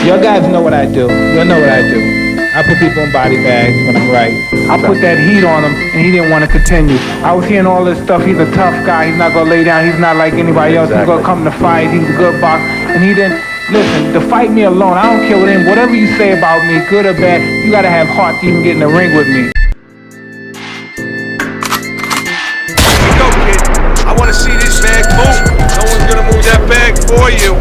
Your guys know what I do. You'll know what I do. I put people in body bags when I'm right. I put that heat on him, and he didn't want to continue. I was hearing all this stuff. He's a tough guy. He's not going to lay down. He's not like anybody else. He's going to come to fight. He's a good boxer. And he didn't. Listen, to fight me alone, I don't care whatever you say about me, good or bad, you got to have heart to even get in the ring with me. Let's go, kid. I want to see this bag move. No one's going to move that bag for you.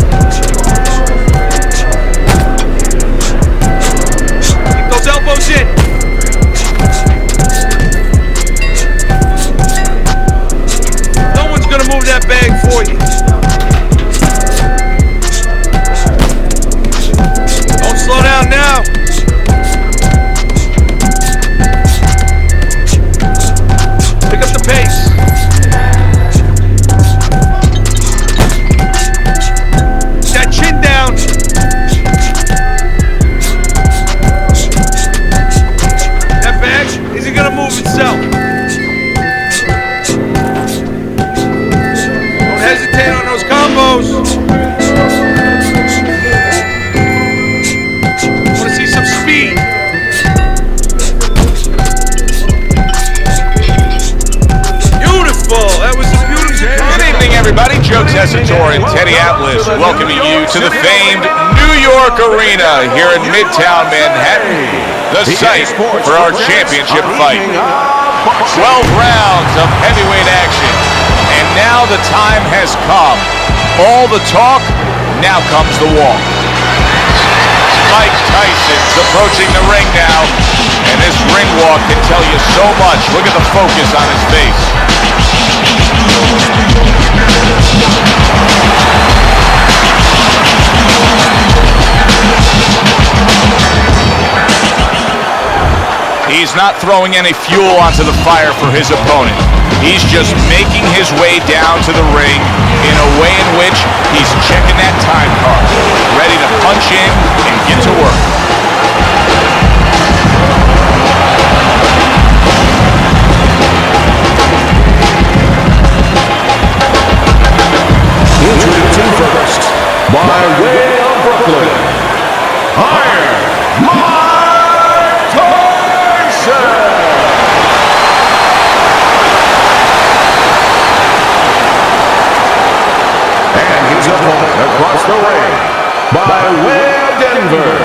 Keep those elbows in. No one's going to move that bag for you. Don't slow down now. Pick up the pace. That chin down. That bag isn't gonna move itself. Don't hesitate on those combos. Wanna see some speed. Beautiful. That was a beautiful. Good evening, everybody. Joe Tessitore and Teddy Atlas welcoming you to the famed New York Arena here in Midtown Manhattan, the site for our championship fight. 12 rounds of heavyweight action, and now the time has come. All the talk, now comes the walk. Mike Tyson's approaching the ring now, and this ring walk can tell you so much. Look at the focus on his face. He's not throwing any fuel onto the fire for his opponent. He's just making his way down to the ring in a way in which he's checking that time card, ready to punch in and get to work. Introducing first, by way of Brooklyn, Iron Mike Tyson! And his opponent across the ring, by way of Denver,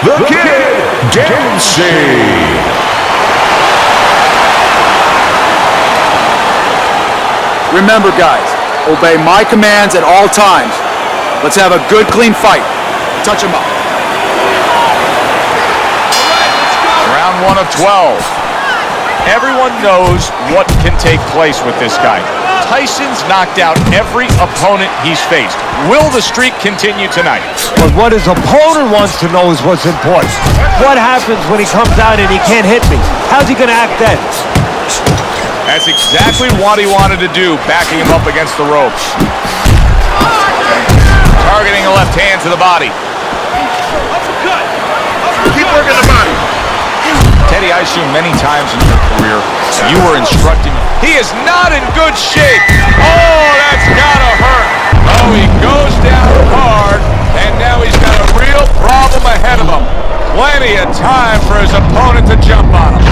the Kid Dempsey! Remember, guys, obey my commands at all times. Let's have a good, clean fight. Touch him up. Round 1 of 12. Everyone knows what can take place with this guy. Tyson's knocked out every opponent he's faced. Will the streak continue tonight? But what his opponent wants to know is what's important. What happens when he comes out and he can't hit me? How's he going to act then? That's exactly what he wanted to do, backing him up against the ropes. Targeting a left hand to the body. Keep working the body. Teddy, I assume many times in your career you were instructing. He is not in good shape. Oh, that's gotta hurt. Oh, he goes down hard, and now he's got a real problem ahead of him. Plenty of time for his opponent to jump on him.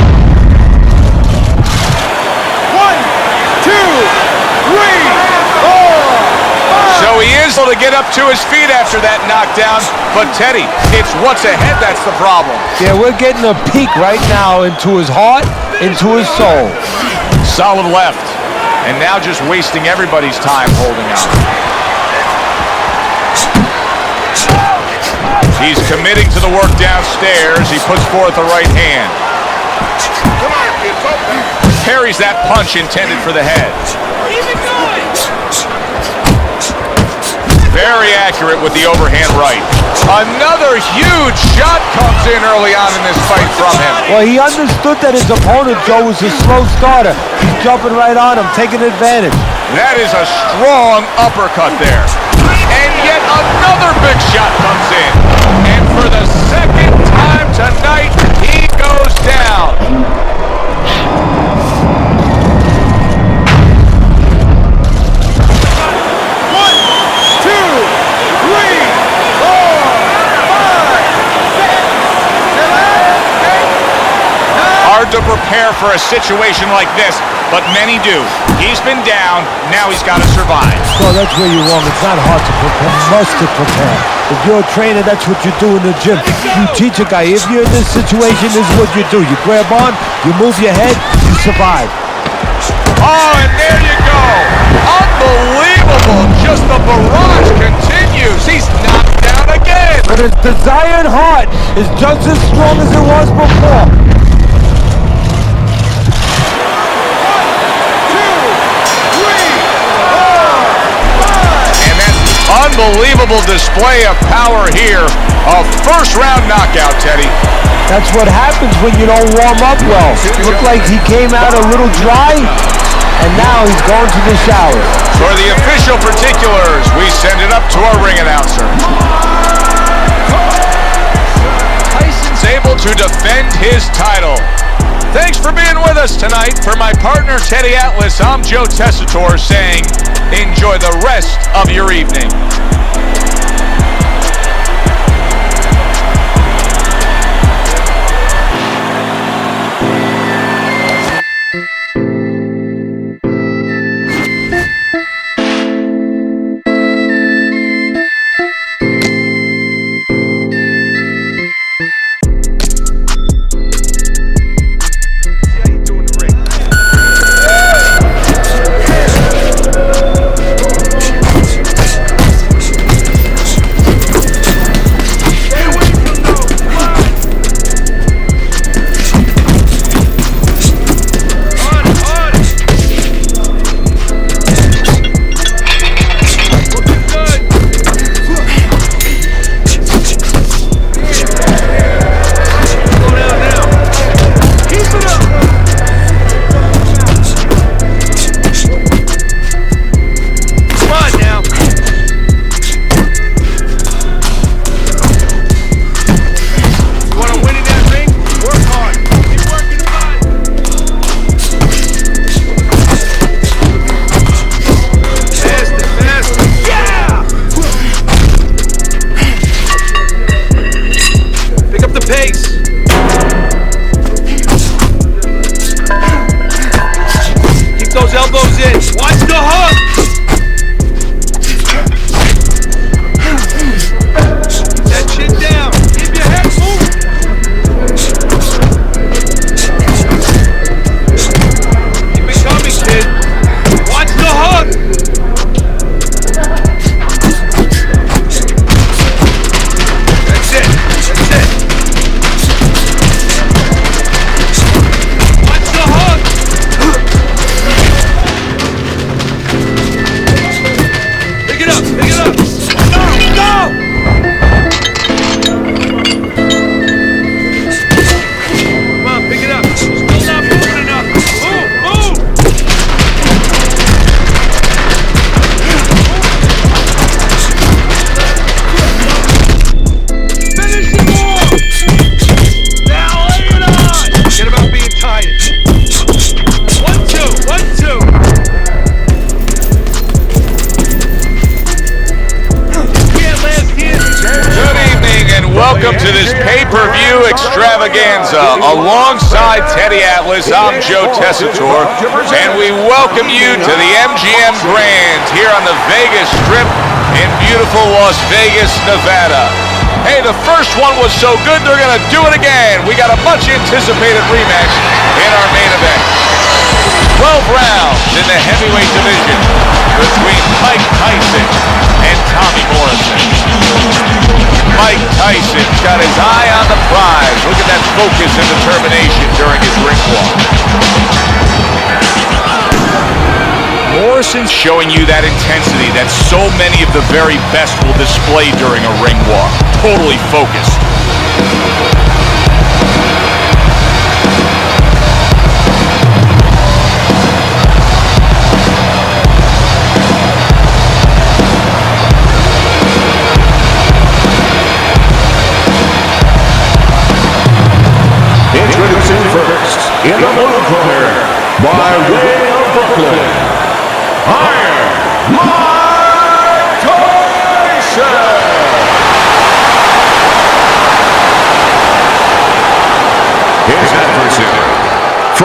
1, 2, 3, 4, 5. So he is able to get up to his feet after that knockdown, but Teddy, it's what's ahead that's the problem. Yeah, we're getting a peek right now into his heart, into his soul. Solid left, and now just wasting everybody's time holding out. He's committing to the work downstairs. He puts forth the right hand. Parries that punch intended for the head. Very accurate with the overhand right. Another huge shot comes in early on in this fight from him. Well, he understood that his opponent, Joe, was a slow starter. He's jumping right on him, taking advantage. That is a strong uppercut there. And yet another big shot comes in. And for the second time tonight, he goes down. prepare for a situation like this, but many do. He's been down, now he's got to survive. So that's where you're wrong. It's not hard to prepare, must to prepare. If you're a trainer, that's what you do in the gym. You teach a guy, if you're in this situation, this is what you do. You grab on, you move your head, you survive. Oh, and there you go. Unbelievable. Just the barrage continues. He's knocked down again. But his desired heart is just as strong as it was before. Unbelievable display of power here. A first-round knockout, Teddy. That's what happens when you don't warm up well. Looked like he came out a little dry, and now he's going to the shower. For the official particulars, we send it up to our ring announcer. Tyson's able to defend his title. Thanks for being with us tonight. For my partner, Teddy Atlas, I'm Joe Tessitore saying, enjoy the rest of your evening. Welcome to this pay-per-view extravaganza. Alongside Teddy Atlas, I'm Joe Tessitore, and we welcome you to the MGM Grand here on the Vegas Strip in beautiful Las Vegas, Nevada. Hey, the first one was so good, they're going to do it again. We got a much-anticipated rematch in our main event. 12 rounds in the heavyweight division between Mike Tyson and Tommy Morrison. Mike Tyson's got his eye on the prize. Look at that focus and determination during his ring walk. Morrison's showing you that intensity that so many of the very best will display during a ring walk. Totally focused. Introducing first, in the blue corner, by way of Brooklyn, Iron Mike Tyson. His adversary,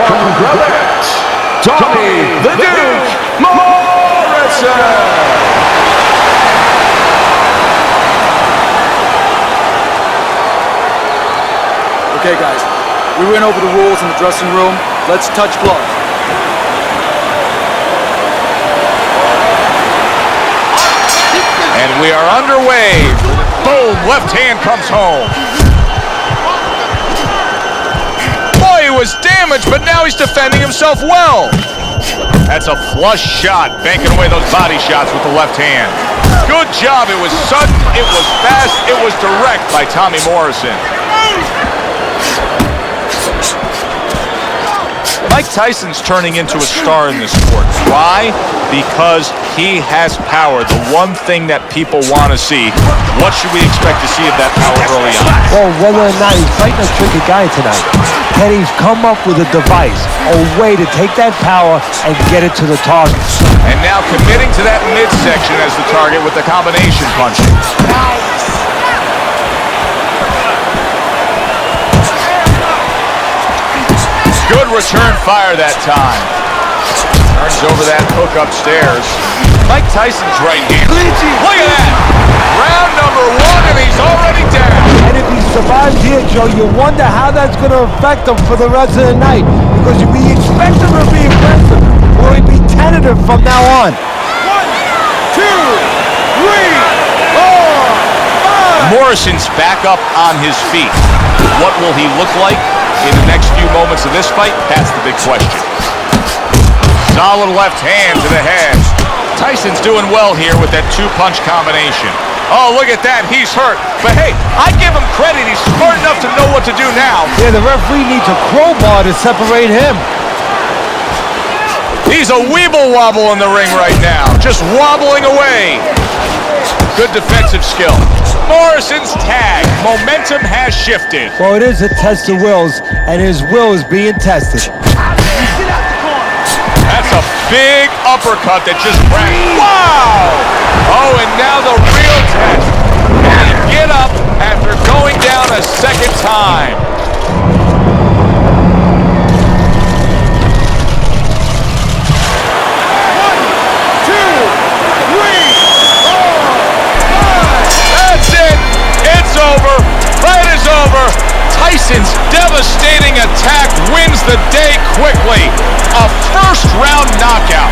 from Grelette, Tommy the Duke Morrison. Okay, guys, we went over the rules in the dressing room. Let's touch gloves. And we are underway. Boom, left hand comes home. Boy, he was damaged, but now he's defending himself well. That's a flush shot, banking away those body shots with the left hand. Good job. It was sudden, it was fast, it was direct by Tommy Morrison. Mike Tyson's turning into a star in this sport. Why? Because he has power, the one thing that people want to see. What should we expect to see of that power early on? Well, whether or not he's fighting a tricky guy tonight, Kenny's come up with a device, a way to take that power and get it to the target. And now committing to that midsection as the target with the combination punching. Good return fire that time. Turns over that hook upstairs. Mike Tyson's right hand. Look at that! Round number 1 and he's already down. And if he survives here, Joe, you wonder how that's going to affect him for the rest of the night. Because we expect him to be aggressive, or he'd be tentative from now on. 1, 2, 3, 4, 5. Morrison's back up on his feet. What will he look like in the next few moments of this fight? That's the big question. Solid left hand to the head. Tyson's doing well here with that two-punch combination. Oh, look at that. He's hurt. But hey, I give him credit. He's smart enough to know what to do now. Yeah, the referee needs a crowbar to separate him. He's a weeble-wobble in the ring right now. Just wobbling away. Good defensive skill. Morrison's tag. Momentum has shifted. Well, it is a test of wills, and his will is being tested. That's a big uppercut that just cracked. Wow! Oh, and now the real test. Can he get up after going down a second time? Over. Fight is over. Tyson's devastating attack wins the day quickly. A first-round knockout.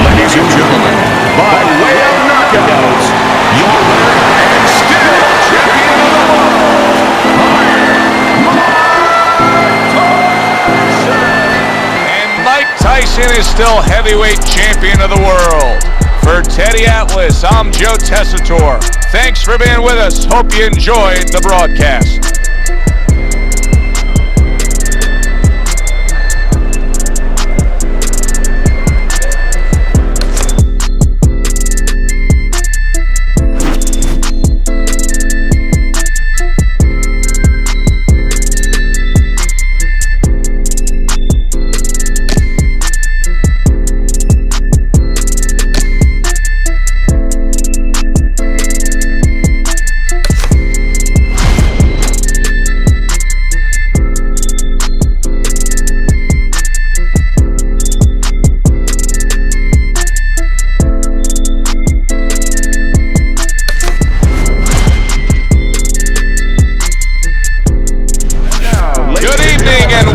Ladies and gentlemen, by way of knockouts, your winner and still champion of the world, Tyson is still heavyweight champion of the world. For Teddy Atlas, I'm Joe Tessitore. Thanks for being with us. Hope you enjoyed the broadcast.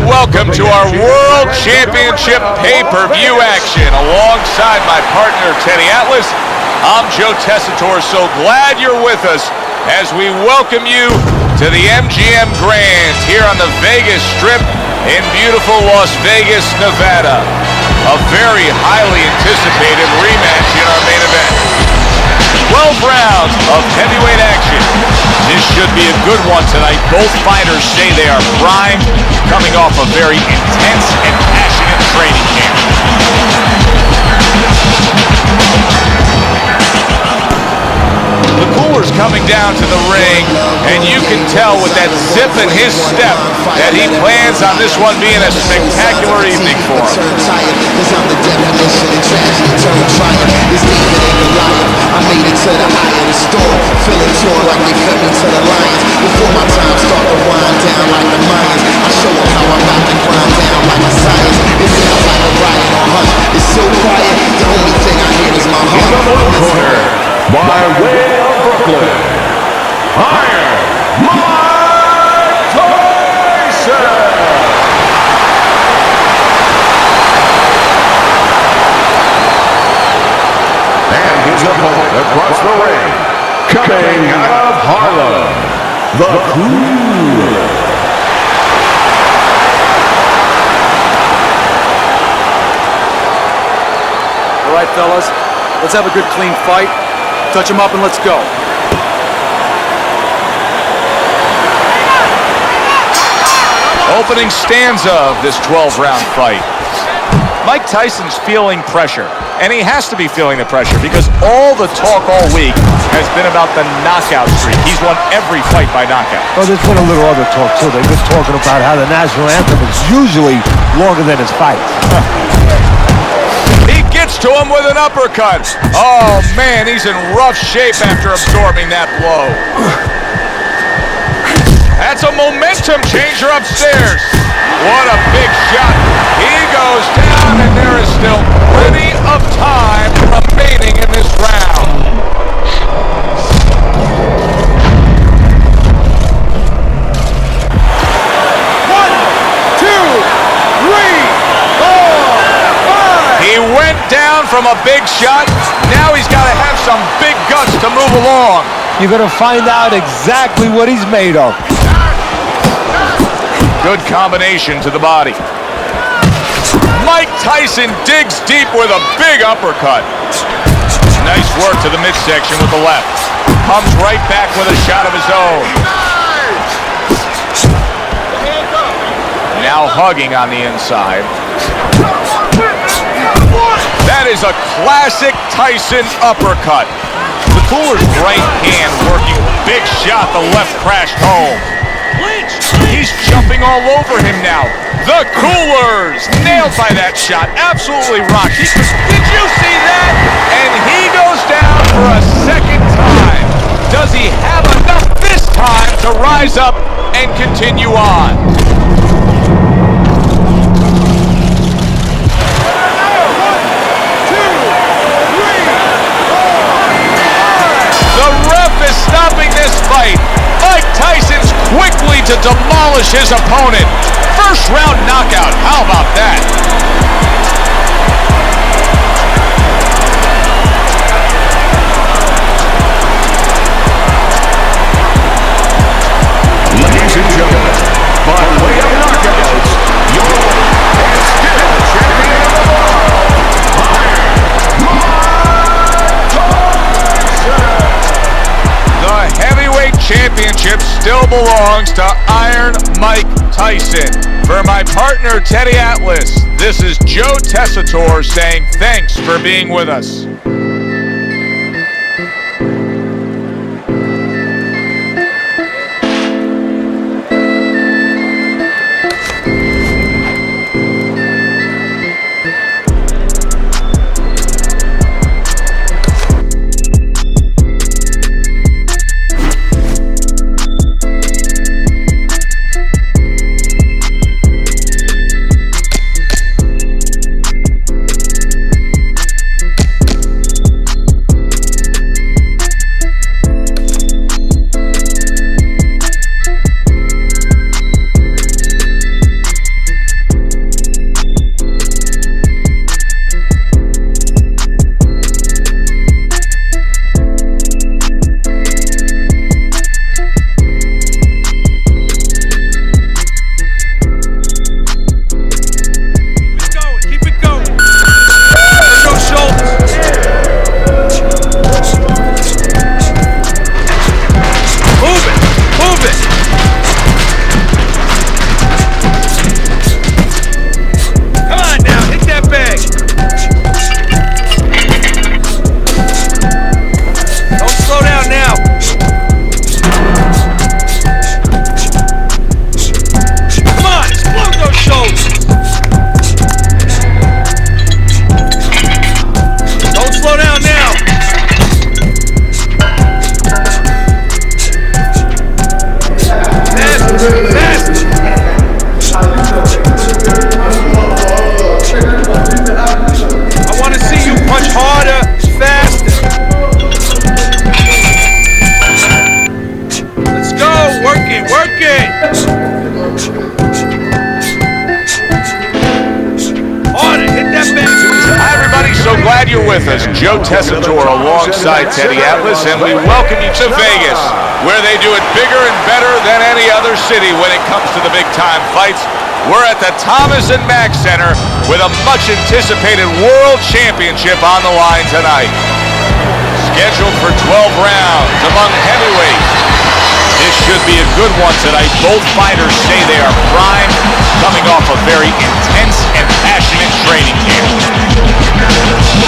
Welcome to our World Championship pay-per-view action. Alongside my partner, Teddy Atlas, I'm Joe Tessitore. So glad you're with us as we welcome you to the MGM Grand here on the Vegas Strip in beautiful Las Vegas, Nevada. A very highly anticipated rematch in our main event. 12 rounds of heavyweight action. This should be a good one tonight. Both fighters say they are primed, coming off a very intense and passionate training camp. The cooler's coming down to the ring, and you can tell with that zip in his step that he plans on this one being a spectacular evening for him. I made it to the high of the storm, feeling torn like they fed me to the lions. Before my time start to wind down like the Mayans, I show them how I'm about to grind down like a science. It sounds like a riot on hush. It's so quiet, the only thing I hear is my heart. In the blue corner, by way of Brooklyn, Iron Mike Tyson. And his opponent across the ring, coming out of Harlem, the Cooler. All right, fellas, let's have a good, clean fight. Touch him up and let's go. Opening stanza of this 12-round fight. Mike Tyson's feeling pressure, and he has to be feeling the pressure because all the talk all week has been about the knockout streak. He's won every fight by knockout. Well, there's been a little other talk, too. They've been talking about how the national anthem is usually longer than his fights. He gets to him with an uppercut. Oh, man, he's in rough shape after absorbing that blow. That's a momentum changer upstairs. What a big shot. He goes down, and there is still plenty of time remaining in this round. He went down from a big shot. Now he's got to have some big guts to move along. You're going to find out exactly what he's made of. Good combination to the body. Mike Tyson digs deep with a big uppercut. Nice work to the midsection with the left. Comes right back with a shot of his own. Now hugging on the inside. That is a classic Tyson uppercut. The Cooler's right hand working. Big shot, the left crashed home. He's jumping all over him now. The Coolers nailed by that shot. Absolutely rocked. Did you see that? And he goes down for a second time. Does he have enough this time to rise up and continue on? The ref is stopping this fight. Mike Tyson's quickly to demolish his opponent. First round knockout. How about that? Ladies and gentlemen, by way of knockouts, your winner and still champion of the world, The heavyweight championship still belongs to Iron Mike Tyson. For my partner, Teddy Atlas, this is Joe Tessitore saying thanks for being with us. it! Harder, hit that bag. Hi, everybody. So glad you're with us. Joe Tessitore alongside Teddy Atlas, and we welcome you to Vegas, where they do it bigger and better than any other city when it comes to the big-time fights. We're at the Thomas & Mack Center with a much-anticipated World Championship on the line tonight. Scheduled for 12 rounds among heavyweights. This should be a good one tonight. Both fighters say they are primed, coming off a very intense and passionate training camp.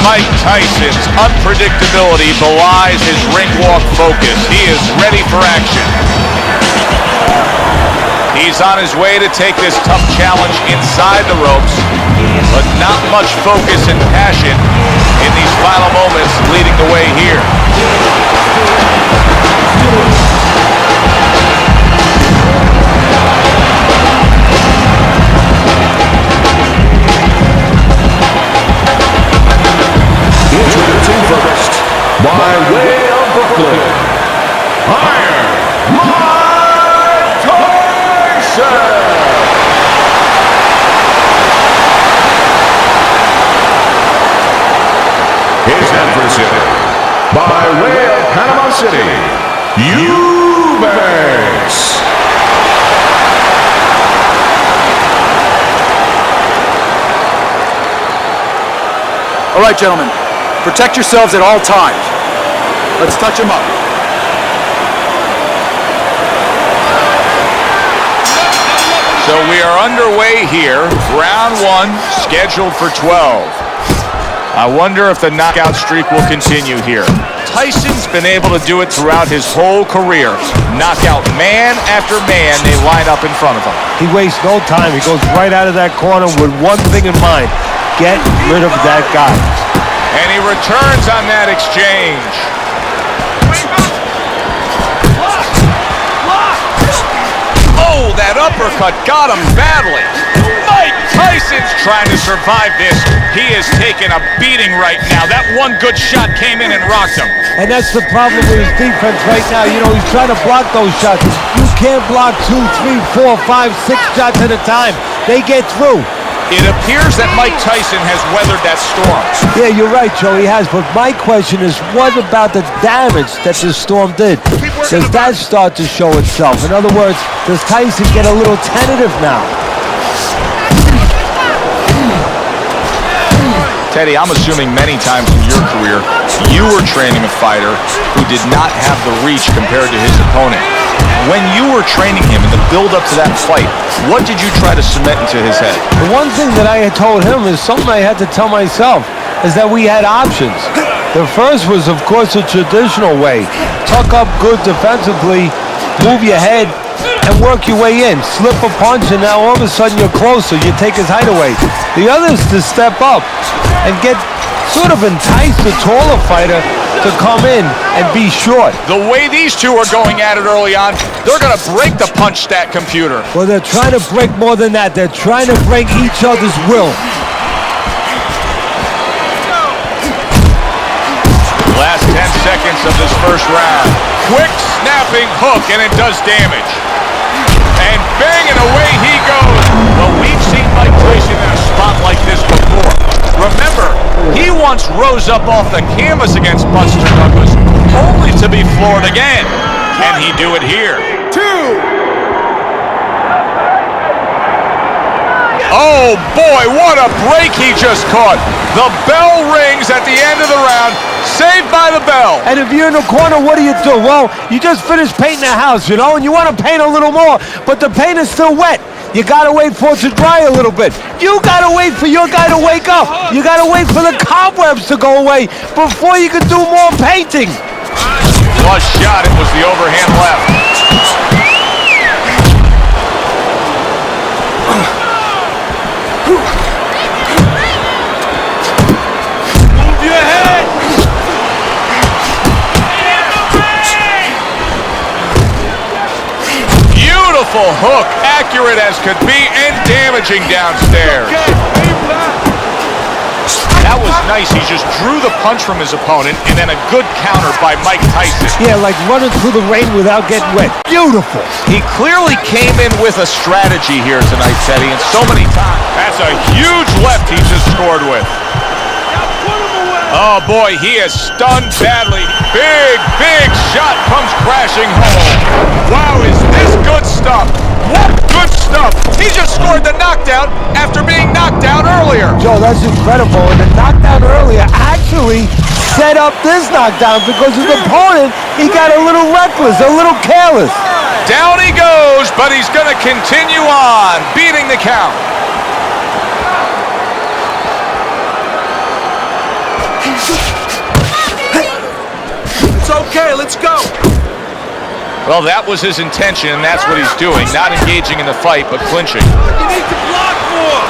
Mike Tyson's unpredictability belies his ring walk focus. He is ready for action. He's on his way to take this tough challenge inside the ropes, but not much focus and passion in these final moments leading the way here. Introducing first, by way of Brooklyn, Iron Mike Tyson. His adversary, by way of Panama City, G.O.A.T. All right, gentlemen. Protect yourselves at all times. Let's touch him up. So we are underway here. Round 1, scheduled for 12. I wonder if the knockout streak will continue here. Tyson's been able to do it throughout his whole career. Knockout man after man, they line up in front of him. He wastes no time. He goes right out of that corner with one thing in mind. Get rid of that guy. And he returns on that exchange. Oh, that uppercut got him badly. Mike Tyson's trying to survive this. He is taking a beating right now. That one good shot came in and rocked him. And that's the problem with his defense right now. You know, he's trying to block those shots. You can't block 2, 3, 4, 5, 6 shots at a time. They get through. It appears that Mike Tyson has weathered that storm. Yeah, you're right, Joe, he has. But my question is, what about the damage that this storm did? Does that start to show itself? In other words, does Tyson get a little tentative now? Teddy, I'm assuming many times in your career, you were training a fighter who did not have the reach compared to his opponent. When you were training him in the build-up to that fight, what did you try to cement into his head? The one thing that I had told him is something I had to tell myself, is that we had options. The first was, of course, a traditional way. Tuck up good defensively, move your head, and work your way in. Slip a punch, and now all of a sudden you're closer. You take his height away. The other is to step up and get sort of entice the taller fighter to come in and be short. The way these two are going at it early on, they're going to break the punch stat computer. Well, they're trying to break more than that. They're trying to break each other's will. Last 10 seconds of this first round. Quick snapping hook, and it does damage. And banging away he goes. Well, we've seen Mike Tyson in a spot like this before. Remember, he once rose up off the canvas against Buster Douglas, only to be floored again. Can he do it here? 2. Oh boy, what a break he just caught. The bell rings at the end of the round, saved by the bell. And if you're in the corner, what do? Well, you just finished painting the house, you know, and you want to paint a little more, but the paint is still wet. You gotta wait for it to dry a little bit. You gotta wait for your guy to wake up. You gotta wait for the cobwebs to go away before you can do more painting. Flush shot, it was the overhand left. Move your head. Beautiful hook, accurate as could be and damaging downstairs. That was nice. He just drew the punch from his opponent, and then a good counter by Mike Tyson. Yeah, like running through the rain without getting wet. Beautiful. He clearly came in with a strategy here tonight, Teddy, and so many times. That's a huge left he just scored with. Oh boy, he is stunned badly. Big shot comes crashing home. Wow, is this good stuff? What good stuff? He just scored the knockdown after being knocked out earlier. Joe, that's incredible. And the knockdown earlier actually set up this knockdown because his opponent, he got a little reckless, a little careless. Down he goes, but he's going to continue on, beating the count. It's okay, let's go. Well, that was his intention, and that's what he's doing. Not engaging in the fight, but clinching. You need to block more.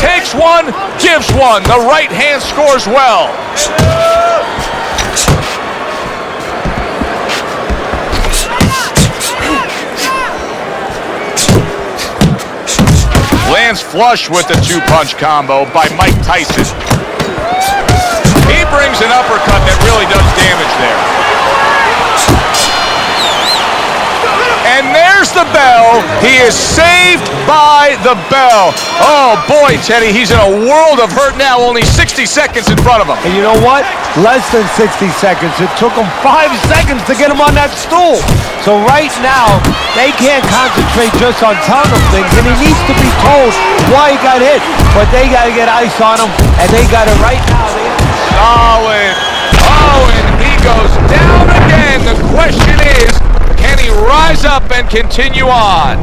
Takes one, gives one. The right hand scores well. Lands flush with the two-punch combo by Mike Tyson. He brings an uppercut that really does damage there. And there's the bell. He is saved by the bell. Oh boy, Teddy, he's in a world of hurt now. Only 60 seconds in front of him. And you know what? Less than 60 seconds. It took him 5 seconds to get him on that stool. So right now, they can't concentrate just on telling him things, and he needs to be told why he got hit. But they got to get ice on him, and they got it right now. Solid. Oh, and he goes down again. The question is, can he rise up and continue on?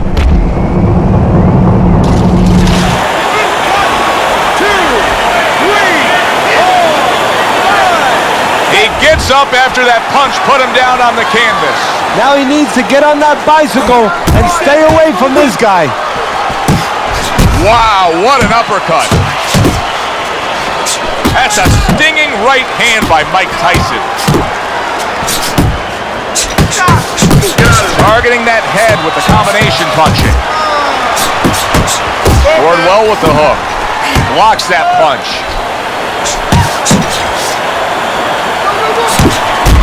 He gets up after that punch put him down on the canvas. Now he needs to get on that bicycle and stay away from this guy. Wow, what an uppercut. That's a stinging right hand by Mike Tyson. Targeting that head with the combination punching. Scored well with the hook. Blocks that punch.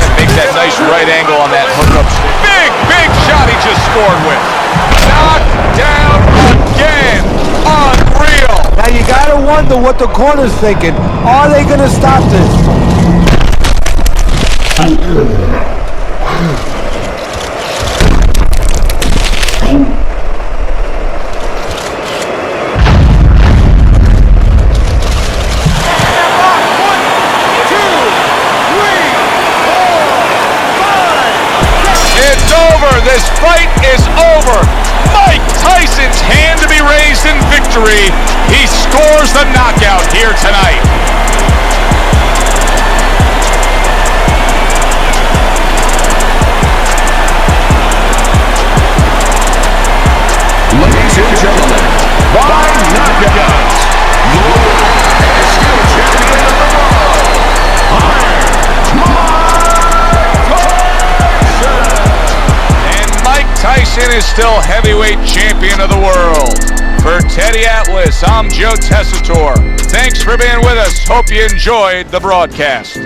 And makes that nice right angle on that hookup. Big shot he just scored with. Knocked down again. Unreal. Now you gotta wonder what the corner's thinking. Are they gonna stop this? It's over. This fight is over. Mike Tyson's hand to be raised in victory. He scores the knockout here tonight. Ladies and gentlemen, by knockout, your still champion of the world, Tyson is still heavyweight champion of the world. For Teddy Atlas, I'm Joe Tessitore. Thanks for being with us. Hope you enjoyed the broadcast.